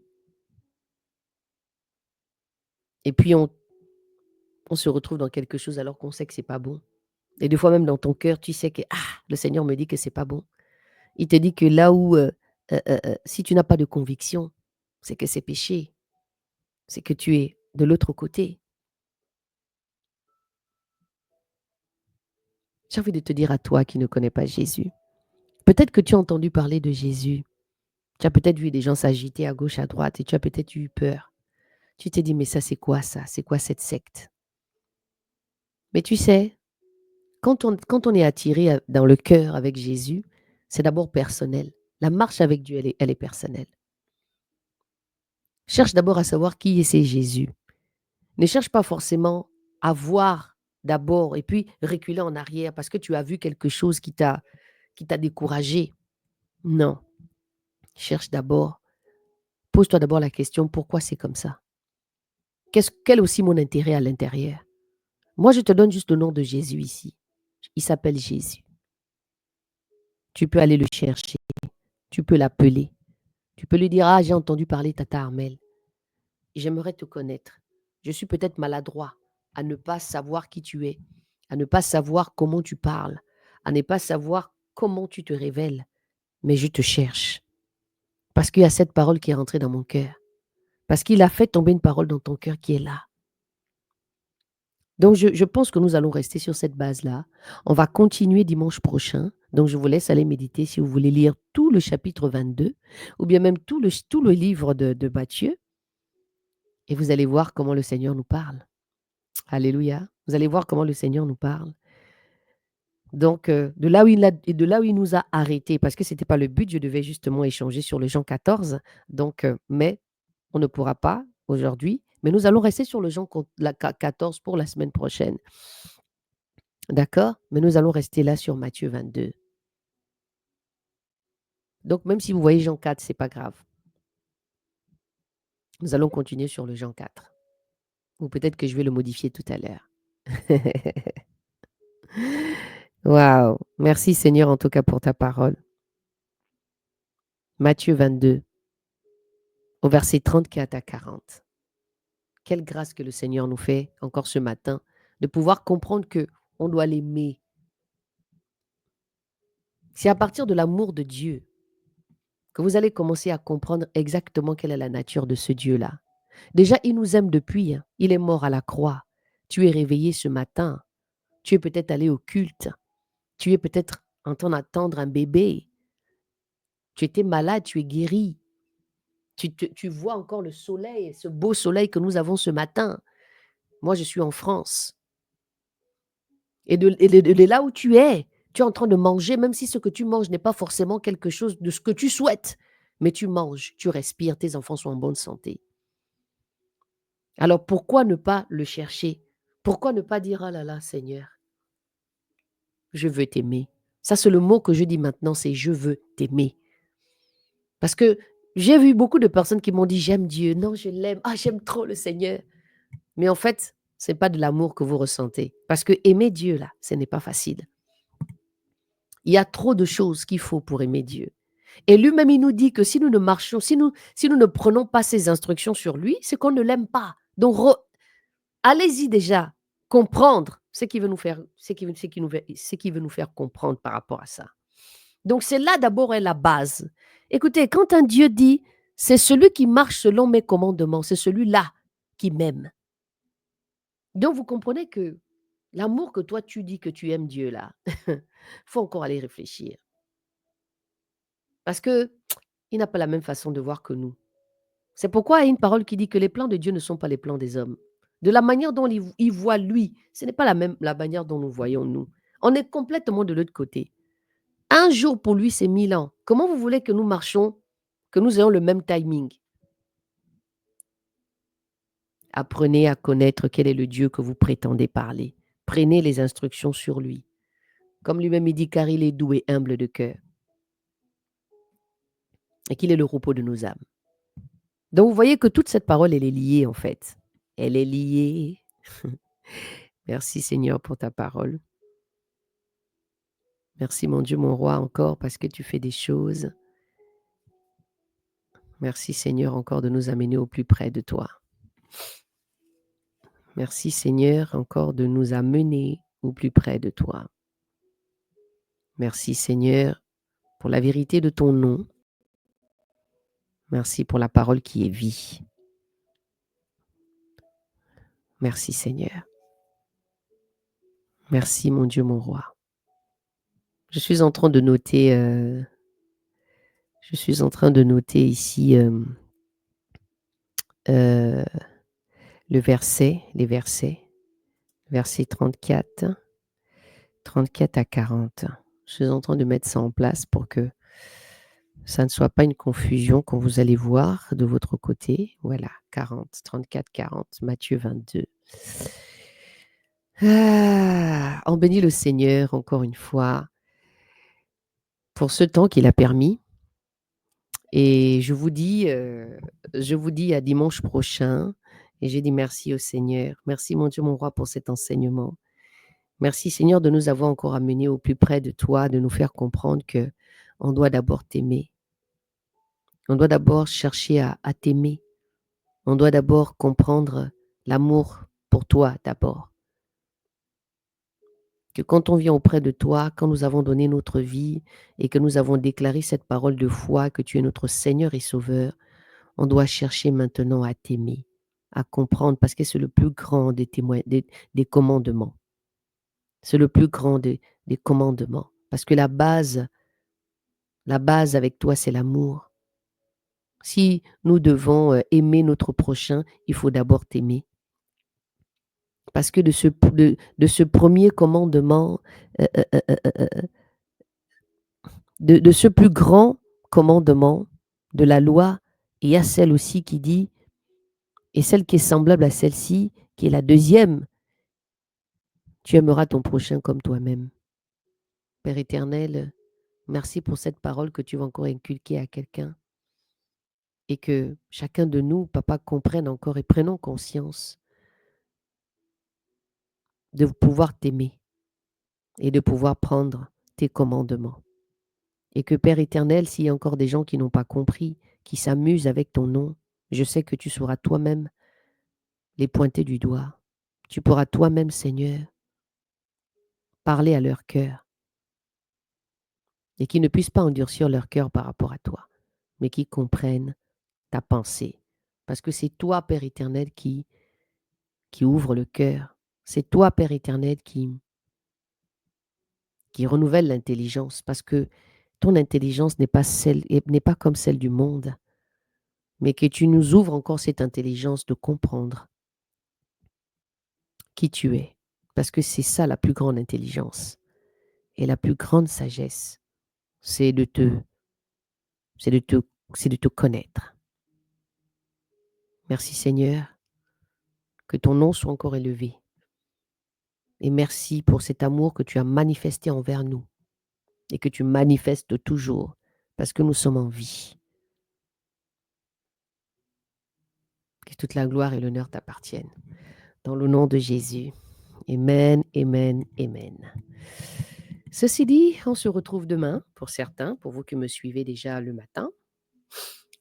Et puis, on se retrouve dans quelque chose alors qu'on sait que c'est pas bon. Et des fois, même dans ton cœur, tu sais que le Seigneur me dit que c'est pas bon. Il te dit que là où, si tu n'as pas de conviction, c'est que c'est péché. C'est que tu es de l'autre côté. J'ai envie de te dire à toi qui ne connais pas Jésus. Peut-être que tu as entendu parler de Jésus. Tu as peut-être vu des gens s'agiter à gauche, à droite et tu as peut-être eu peur. Tu t'es dit, mais ça, c'est quoi ça? C'est quoi cette secte? Mais tu sais, quand on est attiré dans le cœur avec Jésus, c'est d'abord personnel. La marche avec Dieu, elle est personnelle. Cherche d'abord à savoir qui est c'est Jésus. Ne cherche pas forcément à voir d'abord et puis reculer en arrière parce que tu as vu quelque chose qui t'a découragé. Non. Cherche d'abord, pose-toi d'abord la question, pourquoi c'est comme ça? Quel est aussi mon intérêt à l'intérieur? Moi, je te donne juste le nom de Jésus ici. Il s'appelle Jésus. Tu peux aller le chercher. Tu peux l'appeler. Tu peux lui dire, ah, j'ai entendu parler Tata Armel. J'aimerais te connaître. Je suis peut-être maladroit à ne pas savoir qui tu es, à ne pas savoir comment tu parles, à ne pas savoir comment tu te révèles. Mais je te cherche. Parce qu'il y a cette parole qui est rentrée dans mon cœur. Parce qu'il a fait tomber une parole dans ton cœur qui est là. Donc, je pense que nous allons rester sur cette base-là. On va continuer dimanche prochain. Donc, je vous laisse aller méditer si vous voulez lire tout le chapitre 22 ou bien même tout le livre de Matthieu. Et vous allez voir comment le Seigneur nous parle. Alléluia. Vous allez voir comment le Seigneur nous parle. Donc, de là où il nous a arrêtés, parce que ce n'était pas le but, je devais justement échanger sur le Jean 14. Donc, mais on ne pourra pas aujourd'hui. Mais nous allons rester sur le Jean 14 pour la semaine prochaine. D'accord? Mais nous allons rester là sur Matthieu 22. Donc, même si vous voyez Jean 4, ce n'est pas grave. Nous allons continuer sur le Jean 4. Ou peut-être que je vais le modifier tout à l'heure. Waouh! Merci Seigneur en tout cas pour ta parole. Matthieu 22, au verset 34 à 40. Quelle grâce que le Seigneur nous fait encore ce matin de pouvoir comprendre que on doit l'aimer. C'est à partir de l'amour de Dieu que vous allez commencer à comprendre exactement quelle est la nature de ce Dieu-là. Déjà, il nous aime depuis. Hein. Il est mort à la croix. Tu es réveillé ce matin. Tu es peut-être allé au culte. Tu es peut-être en train d'attendre un bébé. Tu étais malade, tu es guéri. Tu vois encore le soleil, ce beau soleil que nous avons ce matin. Moi, je suis en France. Et de là où tu es en train de manger, même si ce que tu manges n'est pas forcément quelque chose de ce que tu souhaites, mais tu manges, tu respires, tes enfants sont en bonne santé. Alors pourquoi ne pas le chercher? Pourquoi ne pas dire, ah là là, Seigneur, je veux t'aimer. Ça, c'est le mot que je dis maintenant, c'est je veux t'aimer. Parce que j'ai vu beaucoup de personnes qui m'ont dit, j'aime Dieu, non, je l'aime, ah, j'aime trop le Seigneur. Mais en fait, ce n'est pas de l'amour que vous ressentez. Parce que aimer Dieu, là, ce n'est pas facile. Il y a trop de choses qu'il faut pour aimer Dieu. Et lui-même, il nous dit que si nous ne marchons, si nous ne prenons pas ses instructions sur lui, c'est qu'on ne l'aime pas. Donc, allez-y déjà, comprendre ce qu'il veut nous faire, ce qu'il veut nous faire comprendre par rapport à ça. Donc, c'est là d'abord est la base. Écoutez, quand un Dieu dit, c'est celui qui marche selon mes commandements, c'est celui-là qui m'aime. Donc, vous comprenez que l'amour que toi, tu dis que tu aimes Dieu là, faut encore aller réfléchir. Parce que il n'a pas la même façon de voir que nous. C'est pourquoi il y a une parole qui dit que les plans de Dieu ne sont pas les plans des hommes. De la manière dont il voit lui, ce n'est pas la manière dont nous voyons nous. On est complètement de l'autre côté. Un jour pour lui, c'est 1000 ans. Comment vous voulez que nous marchions, que nous ayons le même timing? Apprenez à connaître quel est le Dieu que vous prétendez parler. Prenez les instructions sur lui. Comme lui-même il dit, car il est doux et humble de cœur. Et qu'il est le repos de nos âmes. Donc, vous voyez que toute cette parole, elle est liée, en fait. Elle est liée. Merci, Seigneur, pour ta parole. Merci, mon Dieu, mon roi, encore, parce que tu fais des choses. Merci, Seigneur, encore de nous amener au plus près de toi. Merci, Seigneur, encore de nous amener au plus près de toi. Merci, Seigneur, pour la vérité de ton nom. Merci pour la parole qui est vie. Merci, Seigneur. Merci, mon Dieu, mon roi. Je suis en train de noter, je suis en train de noter ici, heu, les versets 34 à 40. Je suis en train de mettre ça en place pour que ça ne soit pas une confusion quand vous allez voir de votre côté. Voilà, 40, 34, 40, Matthieu 22. Ah! On bénit le Seigneur encore une fois pour ce temps qu'il a permis et je vous dis à dimanche prochain et j'ai dit merci au Seigneur. Merci mon Dieu, mon roi, pour cet enseignement. Merci Seigneur de nous avoir encore amenés au plus près de toi, de nous faire comprendre que on doit d'abord t'aimer. On doit d'abord chercher à t'aimer. On doit d'abord comprendre l'amour pour toi d'abord. Que quand on vient auprès de toi, quand nous avons donné notre vie et que nous avons déclaré cette parole de foi que tu es notre Seigneur et Sauveur, on doit chercher maintenant à t'aimer, à comprendre parce que c'est le plus grand des commandements. C'est le plus grand des commandements. Parce que la base avec toi, c'est l'amour. Si nous devons aimer notre prochain, il faut d'abord t'aimer. Parce que de ce premier commandement, euh, euh, euh, euh, euh, euh, de ce plus grand commandement de la loi, il y a celle aussi qui dit, et celle qui est semblable à celle-ci, qui est la deuxième, tu aimeras ton prochain comme toi-même. Père éternel, merci pour cette parole que tu vas encore inculquer à quelqu'un et que chacun de nous, papa, comprenne encore et prenons conscience de pouvoir t'aimer et de pouvoir prendre tes commandements. Et que Père éternel, s'il y a encore des gens qui n'ont pas compris, qui s'amusent avec ton nom, je sais que tu sauras toi-même les pointer du doigt. Tu pourras toi-même, Seigneur, parler à leur cœur et qu'ils ne puissent pas endurcir leur cœur par rapport à toi, mais qu'ils comprennent ta pensée. Parce que c'est toi, Père éternel, qui ouvre le cœur. C'est toi, Père éternel, qui renouvelle l'intelligence. Parce que ton intelligence n'est pas comme celle du monde, mais que tu nous ouvres encore cette intelligence de comprendre qui tu es. Parce que c'est ça la plus grande intelligence et la plus grande sagesse, c'est de te, c'est de te, c'est de te connaître. Merci Seigneur, que ton nom soit encore élevé. Et merci pour cet amour que tu as manifesté envers nous et que tu manifestes toujours parce que nous sommes en vie. Que toute la gloire et l'honneur t'appartiennent. Dans le nom de Jésus. Amen, amen, amen. Ceci dit, on se retrouve demain, pour certains, pour vous qui me suivez déjà le matin.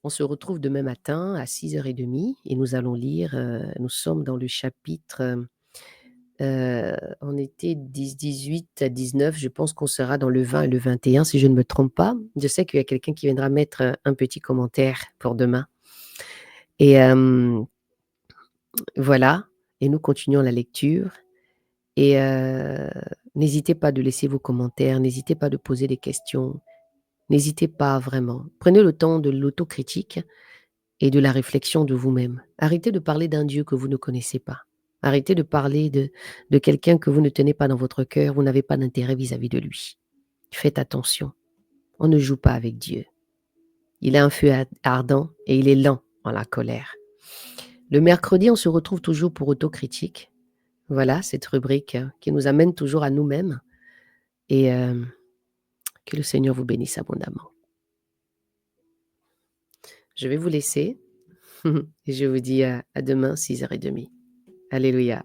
On se retrouve demain matin à 6h30 et nous allons lire, nous sommes dans le chapitre, on était 10, 18 à 19, je pense qu'on sera dans le 20 et le 21 si je ne me trompe pas. Je sais qu'il y a quelqu'un qui viendra mettre un petit commentaire pour demain. Et voilà, et nous continuons la lecture. Et n'hésitez pas de laisser vos commentaires, n'hésitez pas de poser des questions, n'hésitez pas vraiment. Prenez le temps de l'autocritique et de la réflexion de vous-même. Arrêtez de parler d'un Dieu que vous ne connaissez pas. Arrêtez de parler de quelqu'un que vous ne tenez pas dans votre cœur, vous n'avez pas d'intérêt vis-à-vis de lui. Faites attention, on ne joue pas avec Dieu. Il a un feu ardent et il est lent en la colère. Le mercredi, on se retrouve toujours pour autocritique. Voilà, cette rubrique qui nous amène toujours à nous-mêmes et que le Seigneur vous bénisse abondamment. Je vais vous laisser et je vous dis à demain 6h30. Alléluia.